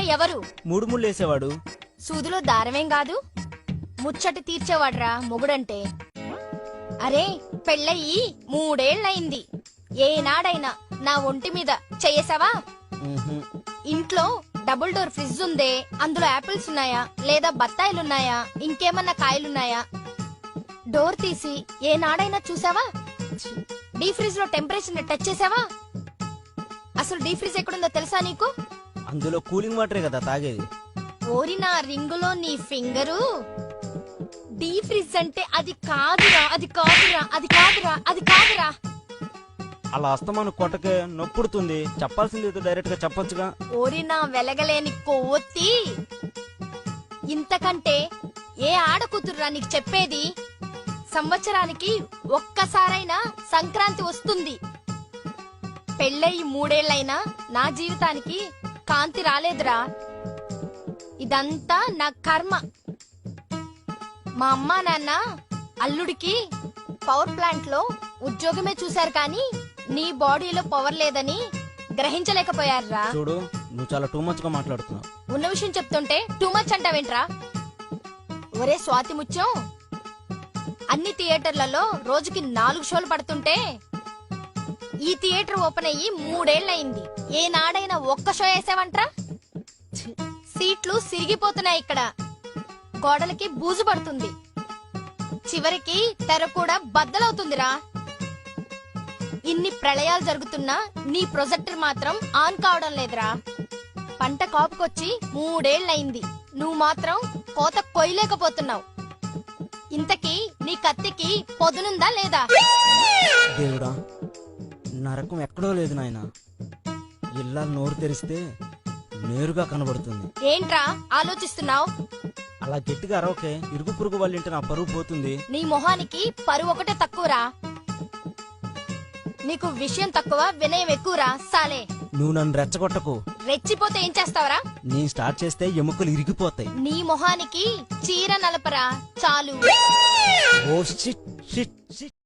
అంటే ఎవరు? మూడు ముళ్ళు వేసేవాడు. సూదులో దారమేం కాదు, ముచ్చట తీర్చేవాడ్రా మొగుడంటే. అరే పెళ్ళయి 3 ఏళ్లయింది, ఏనాడైనా నా ఒంటి మీద చెయ్యేసావా? ఇంట్లో డబుల్ డోర్ ఫ్రిడ్జ్ ఉందే, అందులో యాపిల్స్ ఉన్నాయా లేదా బత్తాయిలున్నాయా ఇంకేమన్నా కాయలున్నాయా? డోర్ తీసి ఏనాడైనా చూసావా? డీ ఫ్రిడ్జ్ లో టెంపరేచర్ టచ్ చేసావా? అసలు డీ ఫ్రిడ్జ్ ఎక్కడుందో తెలుసా నీకు? అందులో కూలింగ్ వాటరే కదా తాగేది. ఓరి నా రింగులో నీ ఫింగరు. డీ ఫ్రిడ్జ్ అంటే అది కాదురా, అది కాదురా, అది కాదురా, అది కాదురా. అలా అస్తమాను కొట్టకే నొప్పుడుతుంది. చెప్పాల్సింది డైరెక్ట్ గా చెప్పొచ్చుగా. ఓరి నా వెలగలేని కొవ్వొత్తి, ఇంతకంటే ఏ ఆడకూతుర్రా నీకు చెప్పేది? సంవత్సరానికి ఒక్కసారైనా సంక్రాంతి వస్తుంది. పెళ్ళయి 3 ఏళ్లైనా నా జీవితానికి కాంతి రాలేదురా. ఇదంతా నా కర్మ. మా అమ్మా నాన్న అల్లుడికి పవర్ ప్లాంట్ లో ఉద్యోగమే చూశారు కానీ నీ బాడీలో పవర్ లేదని గ్రహించలేకపోయారా. చూడు, నువ్వు చాలా టూ మచ్ గా మాట్లాడుతున్నావు. ఉన్న విషయం చెప్తుంటే టూ మచ్ అంటావేంట్రా? ఒరే స్వాతి ముత్యం, అన్ని థియేటర్లలో రోజుకి 4 షోలు పడుతుంటే ఈ థియేటర్ ఓపెన్ అయ్యి 3 ఏళ్లయింది, ఏనాడైనా ఒక్క షో వేసావంట్రా? సీట్లు సిరిగిపోతున్నాయి, ఇక్కడ గోడలకి బూజు పడుతుంది, చివరికి తెర కూడా బద్దలవుతుందిరా. ఇన్ని ప్రళయాలు జరుగుతున్నా నీ ప్రొజెక్టర్ మాత్రం ఆన్ కావడం లేదురా. పంట కాపుకొచ్చి 3 ఏళ్లయింది, నువ్వు మాత్రం కోత కొయ్యలేకపోతున్నావు. ఇంతకీ నీ కత్తికి పొదునుందా లేదా? దేవుడా, నరకం ఎక్కడో లేదు నాయన. ఇల్లాలు నోరు తెరిస్తే నేరుగా కనబడుతుంది. ఏంట్రా ఆలోచిస్తున్నావు? అలా గట్టిగా అరవకే, ఇరుగు పురుగు వాళ్ళింటి నా పరువు పోతుంది. నీ మొహానికి పరువు ఒకటే తక్కువరా. నీకు విషయం తక్కువ, వినయం ఎక్కువరా సాలే. నువ్వు నన్ను రెచ్చగొట్టకు. రెచ్చిపోతే ఏం చేస్తావరా? నేను స్టార్ట్ చేస్తే ఎముకలు ఇరిగిపోతాయి. నీ మొహానికి చీర నలపరా చాలు. Oh shit shit shit.